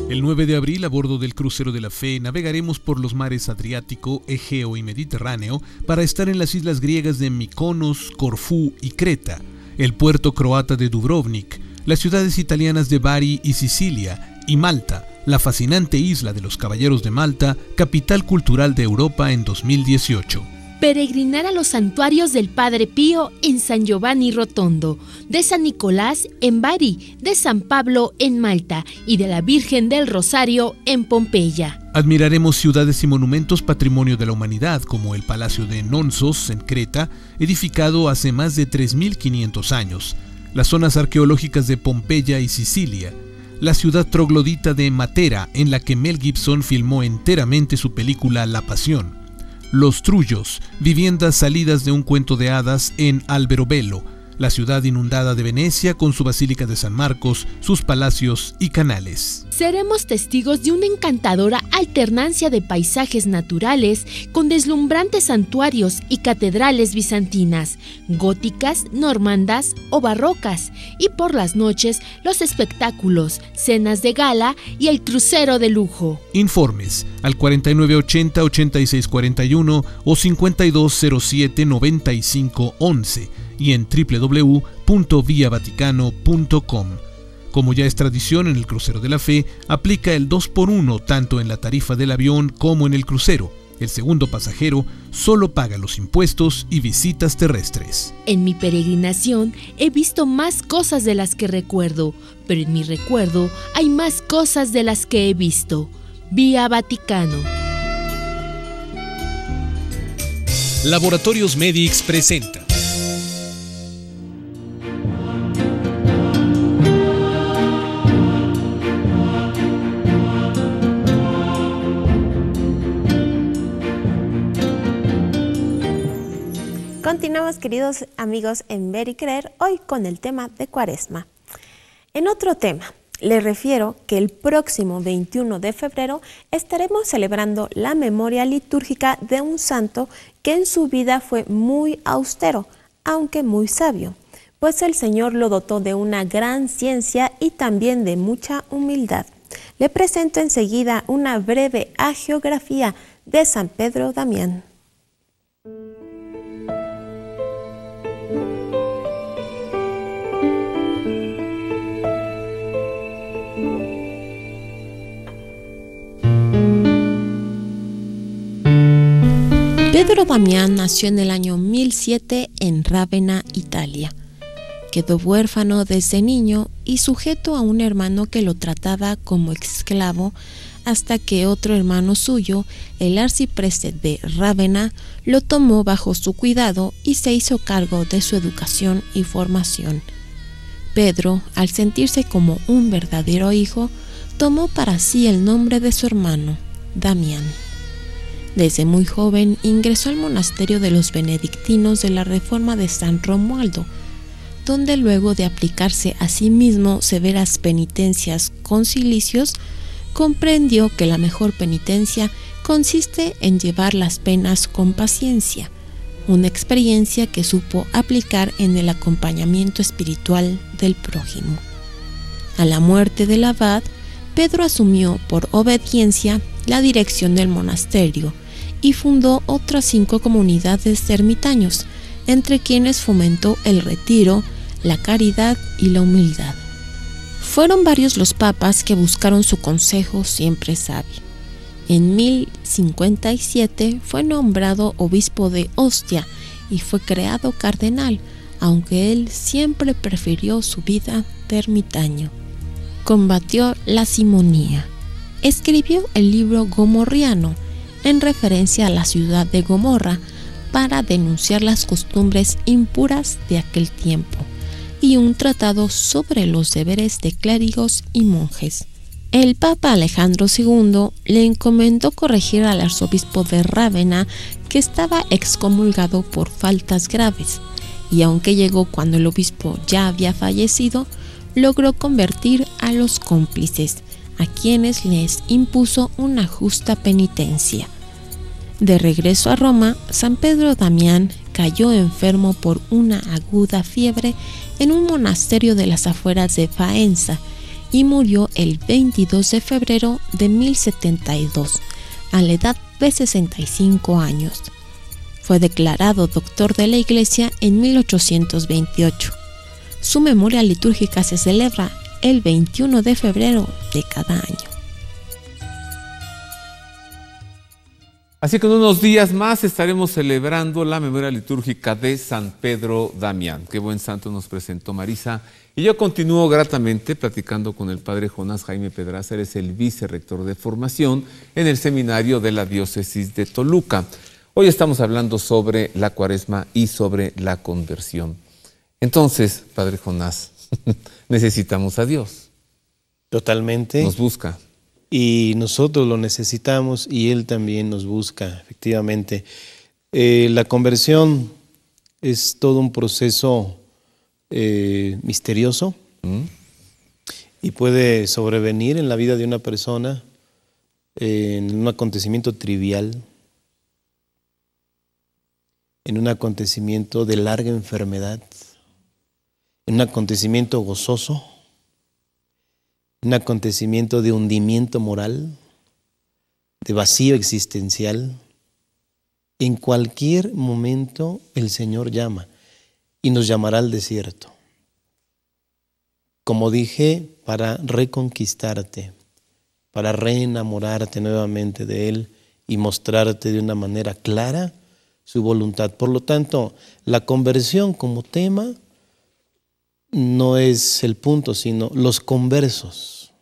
El 9 de abril, a bordo del crucero de la Fe, navegaremos por los mares Adriático, Egeo y Mediterráneo para estar en las islas griegas de Mykonos, Corfú y Creta, el puerto croata de Dubrovnik, las ciudades italianas de Bari y Sicilia, y Malta, la fascinante isla de los Caballeros de Malta, capital cultural de Europa en 2018. Peregrinar a los santuarios del Padre Pío en San Giovanni Rotondo, de San Nicolás en Bari, de San Pablo en Malta y de la Virgen del Rosario en Pompeya. Admiraremos ciudades y monumentos patrimonio de la humanidad, como el Palacio de Nonsos en Creta, edificado hace más de 3.500 años, las zonas arqueológicas de Pompeya y Sicilia, la ciudad troglodita de Matera, en la que Mel Gibson filmó enteramente su película La Pasión, Los Trullos, viviendas salidas de un cuento de hadas en Alberobello, la ciudad inundada de Venecia con su Basílica de San Marcos, sus palacios y canales. Seremos testigos de una encantadora alternancia de paisajes naturales con deslumbrantes santuarios y catedrales bizantinas, góticas, normandas o barrocas, y por las noches los espectáculos, cenas de gala y el crucero de lujo. Informes al 4980-8641 o 5207-9511 y en www.viavaticano.com. Como ya es tradición en el Crucero de la Fe, aplica el 2x1 tanto en la tarifa del avión como en el crucero. El segundo pasajero solo paga los impuestos y visitas terrestres. En mi peregrinación he visto más cosas de las que recuerdo, pero en mi recuerdo hay más cosas de las que he visto. Vía Vaticano. Laboratorios Medix presenta Continuamos, queridos amigos, en Ver y Creer, hoy con el tema de Cuaresma. En otro tema, les refiero que el próximo 21 de febrero estaremos celebrando la memoria litúrgica de un santo que en su vida fue muy austero, aunque muy sabio, pues el Señor lo dotó de una gran ciencia y también de mucha humildad. Le presento enseguida una breve hagiografía de San Pedro Damián. Pedro Damián nació en el año 1007 en Rávena, Italia. Quedó huérfano desde niño y sujeto a un hermano que lo trataba como esclavo hasta que otro hermano suyo, el arcipreste de Rávena, lo tomó bajo su cuidado y se hizo cargo de su educación y formación. Pedro, al sentirse como un verdadero hijo, tomó para sí el nombre de su hermano, Damián. Desde muy joven ingresó al monasterio de los benedictinos de la Reforma de San Romualdo, donde luego de aplicarse a sí mismo severas penitencias con cilicios, comprendió que la mejor penitencia consiste en llevar las penas con paciencia, una experiencia que supo aplicar en el acompañamiento espiritual del prójimo. A la muerte del abad, Pedro asumió por obediencia la dirección del monasterio y fundó otras 5 comunidades de ermitaños, entre quienes fomentó el retiro, la caridad y la humildad. Fueron varios los papas que buscaron su consejo siempre sabio. En 1057 fue nombrado obispo de Ostia y fue creado cardenal, aunque él siempre prefirió su vida de ermitaño. Combatió la simonía. Escribió el libro Gomorriano, en referencia a la ciudad de Gomorra, para denunciar las costumbres impuras de aquel tiempo, y un tratado sobre los deberes de clérigos y monjes. El Papa Alejandro II le encomendó corregir al arzobispo de Rávena, que estaba excomulgado por faltas graves, y aunque llegó cuando el obispo ya había fallecido, logró convertir a los cómplices, a quienes les impuso una justa penitencia. De regreso a Roma, San Pedro Damián cayó enfermo por una aguda fiebre en un monasterio de las afueras de Faenza y murió el 22 de febrero de 1072, a la edad de 65 años. Fue declarado doctor de la Iglesia en 1828. Su memoria litúrgica se celebra el 21 de febrero de cada año. Así que en unos días más estaremos celebrando la memoria litúrgica de San Pedro Damián. Qué buen santo nos presentó Marisa. Y yo continúo gratamente platicando con el padre Jonás Jaime Pedraza. Él es el vicerrector de formación en el seminario de la diócesis de Toluca. Hoy estamos hablando sobre la Cuaresma y sobre la conversión. Entonces, padre Jonás, necesitamos a Dios. Totalmente. Nos busca. Y nosotros lo necesitamos y Él también nos busca, efectivamente. La conversión es todo un proceso misterioso y puede sobrevenir en la vida de una persona en un acontecimiento trivial, en un acontecimiento de larga enfermedad, en un acontecimiento gozoso, un acontecimiento de hundimiento moral, de vacío existencial. En cualquier momento el Señor llama y nos llamará al desierto. Como dije, para reconquistarte, para reenamorarte nuevamente de Él y mostrarte de una manera clara su voluntad. Por lo tanto, la conversión como tema no es el punto, sino los conversos.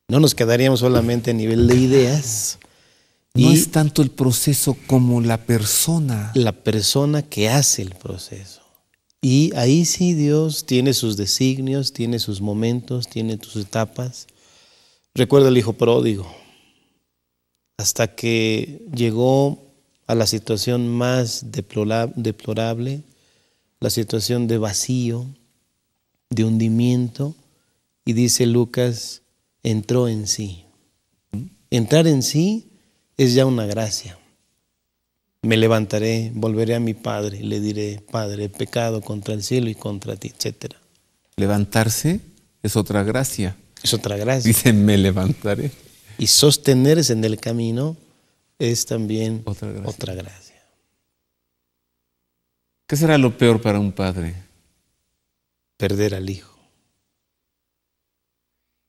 No nos quedaríamos solamente a nivel de ideas. No es tanto el proceso como la persona. La persona que hace el proceso. Y ahí sí Dios tiene sus designios, tiene sus momentos, tiene sus etapas. Recuerda el hijo pródigo. Hasta que llegó a la situación más deplorable, la situación de vacío, de hundimiento, y dice Lucas, entró en sí. Entrar en sí es ya una gracia. Me levantaré, volveré a mi padre, le diré, Padre, he pecado contra el cielo y contra ti, etc. Levantarse es otra gracia. Es otra gracia. Dice, me levantaré. Y sostenerse en el camino es también otra gracia. ¿Qué será lo peor para un padre? Perder al hijo.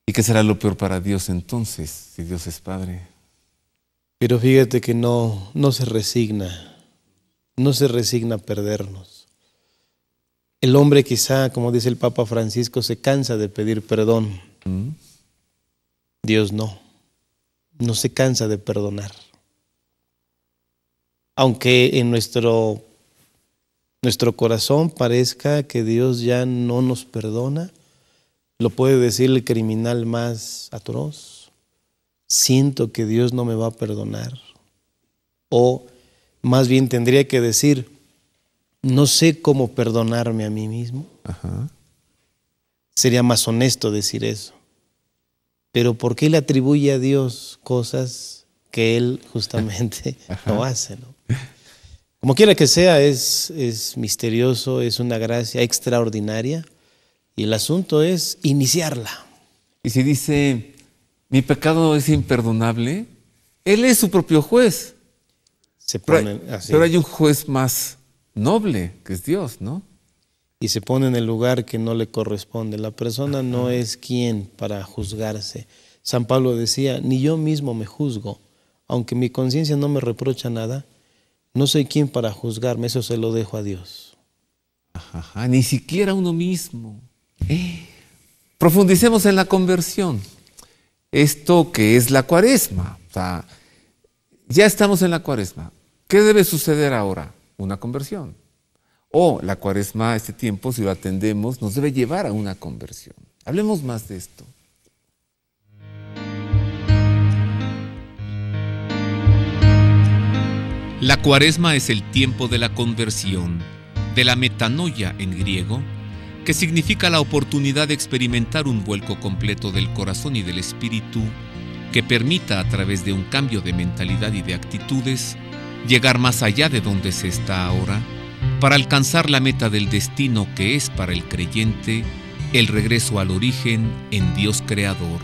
¿Y qué será lo peor para Dios entonces, si Dios es Padre? Pero fíjate que no se resigna a perdernos. El hombre quizá, como dice el Papa Francisco, se cansa de pedir perdón. Dios no se cansa de perdonar. Aunque en nuestro corazón parezca que Dios ya no nos perdona, lo puede decir el criminal más atroz. Siento que Dios no me va a perdonar. O más bien tendría que decir, no sé cómo perdonarme a mí mismo. Ajá. Sería más honesto decir eso. Pero ¿por qué le atribuye a Dios cosas que Él justamente no hace, ¿no? Como quiera que sea, es misterioso, es una gracia extraordinaria y el asunto es iniciarla. Y si dice, mi pecado es imperdonable, Él es su propio juez. Pero hay un juez más noble, que es Dios, ¿no? Y se pone en el lugar que no le corresponde. La persona no es quien para juzgarse. San Pablo decía, ni yo mismo me juzgo, aunque mi conciencia no me reprocha nada, no soy quien para juzgarme, eso se lo dejo a Dios. Ajá, ni siquiera uno mismo. Profundicemos en la conversión. Esto que es la Cuaresma. O sea, ya estamos en la Cuaresma. ¿Qué debe suceder ahora? Una conversión. O la Cuaresma, este tiempo, si lo atendemos, nos debe llevar a una conversión. Hablemos más de esto. La Cuaresma es el tiempo de la conversión, de la metanoia en griego, que significa la oportunidad de experimentar un vuelco completo del corazón y del espíritu que permita, a través de un cambio de mentalidad y de actitudes, llegar más allá de donde se está ahora, para alcanzar la meta del destino que es para el creyente el regreso al origen en Dios Creador.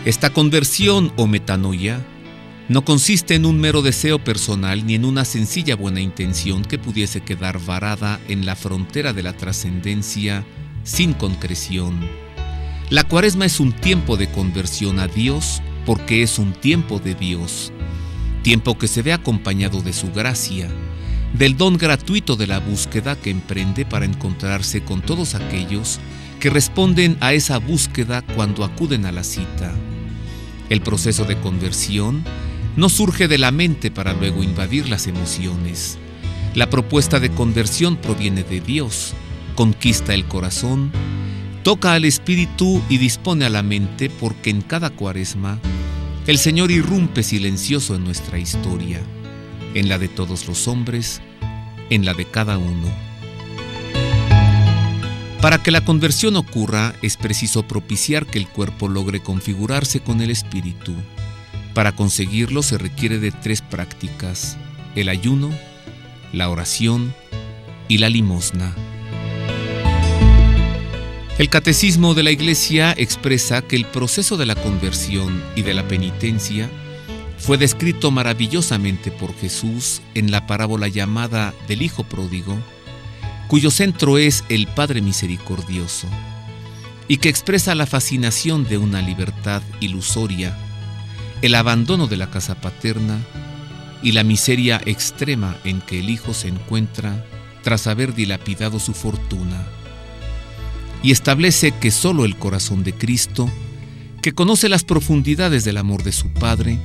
Esta conversión o metanoia no consiste en un mero deseo personal ni en una sencilla buena intención que pudiese quedar varada en la frontera de la trascendencia sin concreción. La Cuaresma es un tiempo de conversión a Dios porque es un tiempo de Dios, tiempo que se ve acompañado de su gracia, del don gratuito de la búsqueda que emprende para encontrarse con todos aquellos que responden a esa búsqueda cuando acuden a la cita. El proceso de conversión no surge de la mente para luego invadir las emociones. La propuesta de conversión proviene de Dios, conquista el corazón, toca al espíritu y dispone a la mente, porque en cada Cuaresma el Señor irrumpe silencioso en nuestra historia, en la de todos los hombres, en la de cada uno. Para que la conversión ocurra, es preciso propiciar que el cuerpo logre configurarse con el espíritu. Para conseguirlo se requiere de 3 prácticas: el ayuno, la oración y la limosna. El Catecismo de la Iglesia expresa que el proceso de la conversión y de la penitencia fue descrito maravillosamente por Jesús en la parábola llamada del Hijo Pródigo, cuyo centro es el Padre Misericordioso, y que expresa la fascinación de una libertad ilusoria, el abandono de la casa paterna y la miseria extrema en que el Hijo se encuentra tras haber dilapidado su fortuna. Y establece que solo el corazón de Cristo, que conoce las profundidades del amor de su Padre,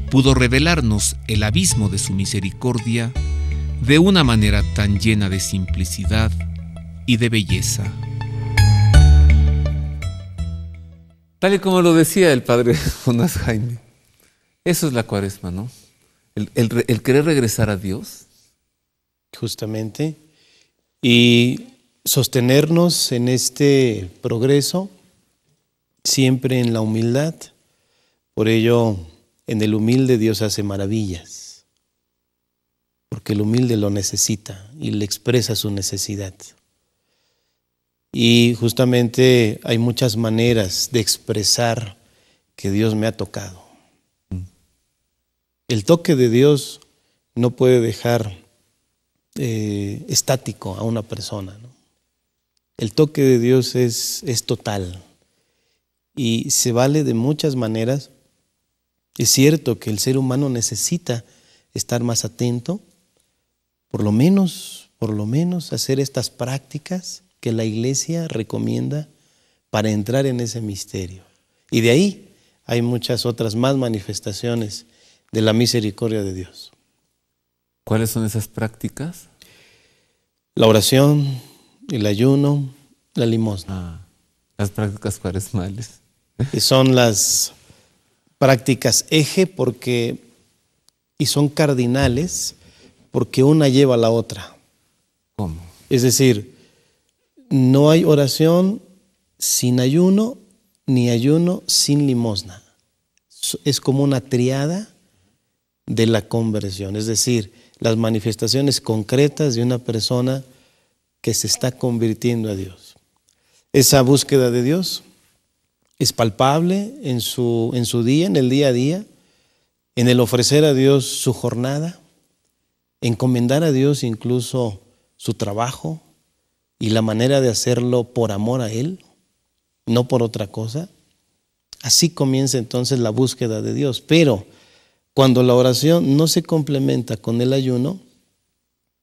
pudo revelarnos el abismo de su misericordia de una manera tan llena de simplicidad y de belleza. Tal y como lo decía el padre Jonás Jaime, eso es la Cuaresma, ¿no? El querer regresar a Dios. Justamente. Y sostenernos en este progreso, siempre en la humildad. Por ello, en el humilde Dios hace maravillas, porque el humilde lo necesita y le expresa su necesidad. Y justamente hay muchas maneras de expresar que Dios me ha tocado. El toque de Dios no puede dejar estático a una persona, ¿no? El toque de Dios es total y se vale de muchas maneras. Es cierto que el ser humano necesita estar más atento, por lo menos hacer estas prácticas que la Iglesia recomienda para entrar en ese misterio. Y de ahí hay muchas otras más manifestaciones de la misericordia de Dios. ¿Cuáles son esas prácticas? La oración, el ayuno, la limosna. Las prácticas cuaresmales. Que son las prácticas eje y son cardinales porque una lleva a la otra. ¿Cómo? Es decir, no hay oración sin ayuno, ni ayuno sin limosna. Es como una triada de la conversión, es decir, las manifestaciones concretas de una persona que se está convirtiendo a Dios. Esa búsqueda de Dios es palpable en su día, en el día a día, en el ofrecer a Dios su jornada, encomendar a Dios incluso su trabajo y la manera de hacerlo por amor a Él, no por otra cosa. Así comienza entonces la búsqueda de Dios. Pero cuando la oración no se complementa con el ayuno,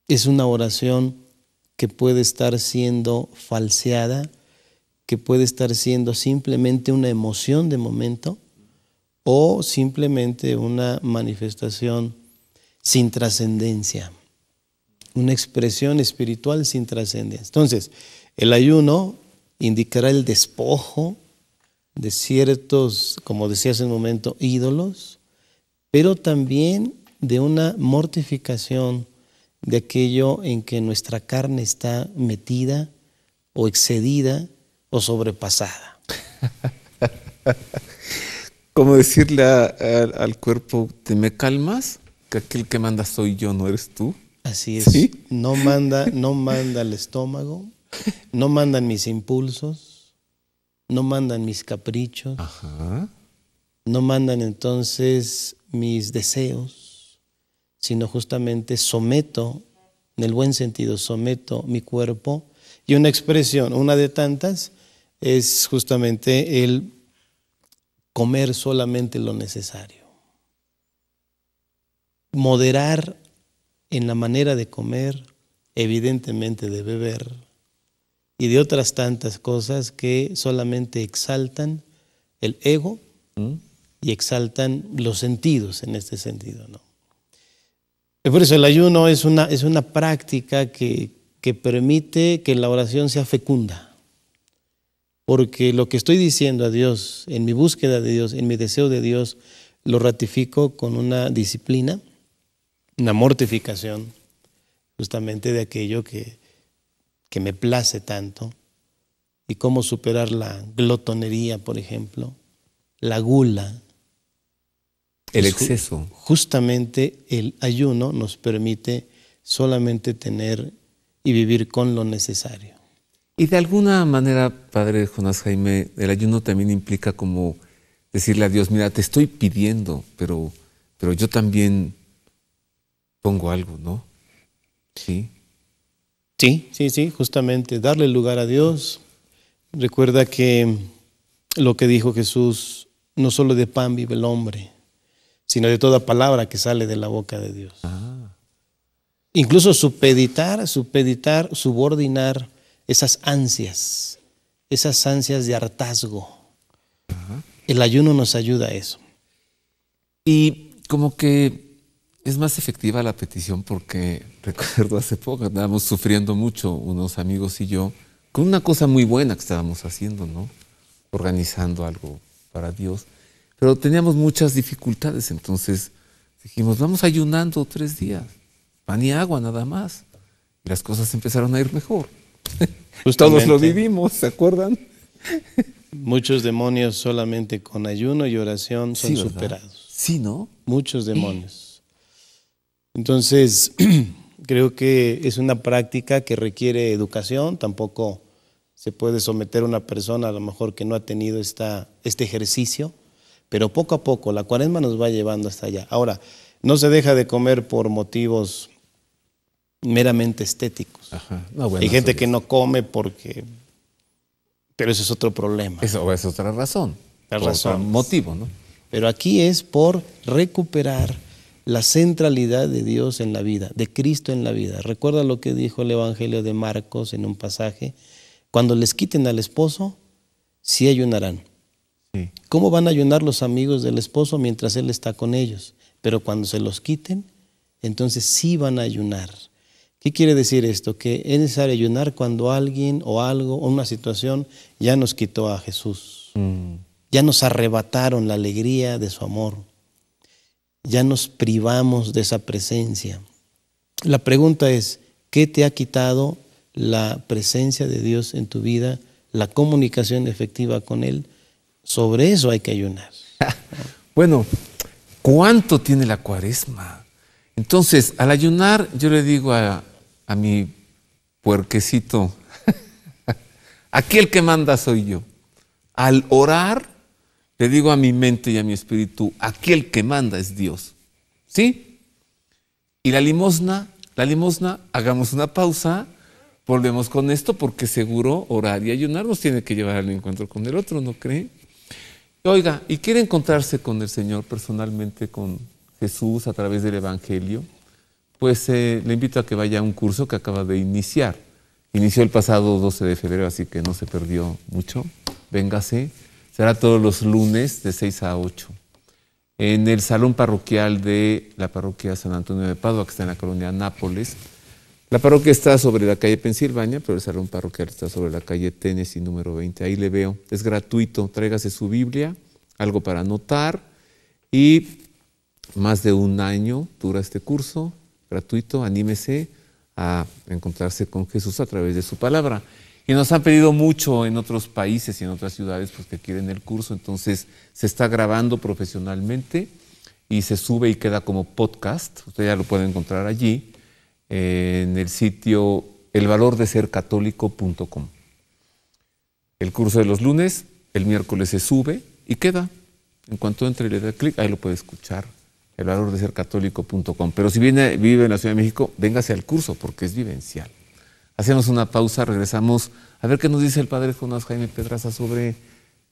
es una oración que puede estar siendo falseada, que puede estar siendo simplemente una emoción de momento o simplemente una manifestación sin trascendencia, una expresión espiritual sin trascendencia. Entonces, el ayuno indicará el despojo de ciertos, como decía hace un momento, ídolos, pero también de una mortificación de aquello en que nuestra carne está metida o excedida o sobrepasada. Como decirle al cuerpo, ¿te me calmas? Que aquel que manda soy yo, no eres tú. Así es. ¿Sí? No manda el estómago, no mandan mis impulsos, no mandan mis caprichos, no mandan entonces mis deseos, sino justamente someto, en el buen sentido, someto mi cuerpo. Y una expresión, una de tantas, es justamente el comer solamente lo necesario. Moderar en la manera de comer, evidentemente de beber, y de otras tantas cosas que solamente exaltan el ego y exaltan los sentidos en este sentido, ¿no? Por eso el ayuno es una práctica que permite que la oración sea fecunda. Porque lo que estoy diciendo a Dios, en mi búsqueda de Dios, en mi deseo de Dios, lo ratifico con una disciplina, una mortificación, justamente de aquello que me place tanto, y cómo superar la glotonería, por ejemplo, la gula. El exceso. Justamente el ayuno nos permite solamente tener y vivir con lo necesario. Y de alguna manera, Padre Jonás Jaime, el ayuno también implica como decirle a Dios, mira, te estoy pidiendo, pero yo también pongo algo, ¿no? Sí. Sí, justamente darle lugar a Dios. Recuerda que lo que dijo Jesús, no solo de pan vive el hombre, sino de toda palabra que sale de la boca de Dios. Incluso supeditar, subordinar esas ansias de hartazgo. El ayuno nos ayuda a eso. Y como que es más efectiva la petición, porque recuerdo hace poco andábamos sufriendo mucho unos amigos y yo con una cosa muy buena que estábamos haciendo, ¿no? Organizando algo para Dios, pero teníamos muchas dificultades, entonces dijimos, vamos ayunando 3 días, pan y agua nada más, y las cosas empezaron a ir mejor. Todos lo vivimos, ¿se acuerdan? Muchos demonios solamente con ayuno y oración son superados. Sí, ¿no? Muchos demonios. Entonces, creo que es una práctica que requiere educación. Tampoco se puede someter a una persona a lo mejor que no ha tenido este ejercicio, pero poco a poco la Cuaresma nos va llevando hasta allá. Ahora, no se deja de comer por motivos meramente estéticos. No, bueno, hay gente que no come porque... Pero eso es otro problema. Eso es otra razón. Otro motivo, ¿no? Pero aquí es por recuperar la centralidad de Dios en la vida, de Cristo en la vida. Recuerda lo que dijo el Evangelio de Marcos en un pasaje. Cuando les quiten al esposo, sí ayunarán. Sí. ¿Cómo van a ayunar los amigos del esposo mientras él está con ellos? Pero cuando se los quiten, entonces sí van a ayunar. ¿Qué quiere decir esto? Que es necesario ayunar cuando alguien o algo o una situación ya nos quitó a Jesús. Ya nos arrebataron la alegría de su amor. Ya nos privamos de esa presencia. La pregunta es, ¿qué te ha quitado la presencia de Dios en tu vida, la comunicación efectiva con Él? Sobre eso hay que ayunar. Bueno, ¿cuánto tiene la Cuaresma? Entonces, al ayunar, yo le digo a mi puerquecito, aquí el que manda soy yo. Al orar, le digo a mi mente y a mi espíritu, aquí el que manda es Dios. ¿Sí? Y la limosna, hagamos una pausa, volvemos con esto, porque seguro orar y ayunar nos tiene que llevar al encuentro con el otro, ¿no cree? Oiga, y quiere encontrarse con el Señor personalmente, con Jesús a través del Evangelio, pues le invito a que vaya a un curso que acaba de iniciar. Inició el pasado 12 de febrero, así que no se perdió mucho. Véngase. Será todos los lunes de 6 a 8. En el salón parroquial de la parroquia San Antonio de Padua, que está en la colonia Nápoles. La parroquia está sobre la calle Pensilvania, pero el salón parroquial está sobre la calle Tennessee número 20. Ahí le veo. Es gratuito. Tráigase su Biblia, algo para anotar. Y más de 1 año dura este curso. Gratuito, anímese a encontrarse con Jesús a través de su palabra. Y nos han pedido mucho en otros países y en otras ciudades pues, que quieren el curso, entonces se está grabando profesionalmente y se sube y queda como podcast. Usted ya lo puede encontrar allí en el sitio elvalordesercatólico.com. El curso de los lunes, el miércoles se sube y queda. En cuanto entre y le da clic, ahí lo puede escuchar. elvalordesercatólico.com. Pero si vive en la Ciudad de México, véngase al curso porque es vivencial. Hacemos una pausa, regresamos a ver qué nos dice el padre Jonás Jaime Pedraza sobre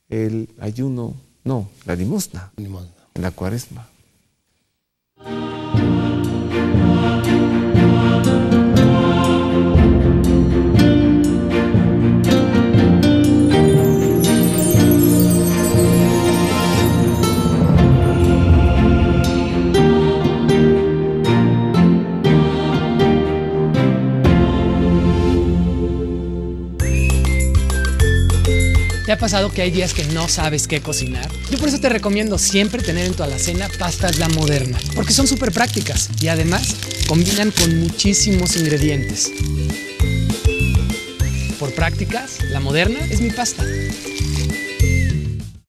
el ayuno, la limosna. En la Cuaresma. ¿Te ha pasado que hay días que no sabes qué cocinar? Yo por eso te recomiendo siempre tener en tu alacena pastas La Moderna, porque son súper prácticas y además combinan con muchísimos ingredientes. Por prácticas, La Moderna es mi pasta.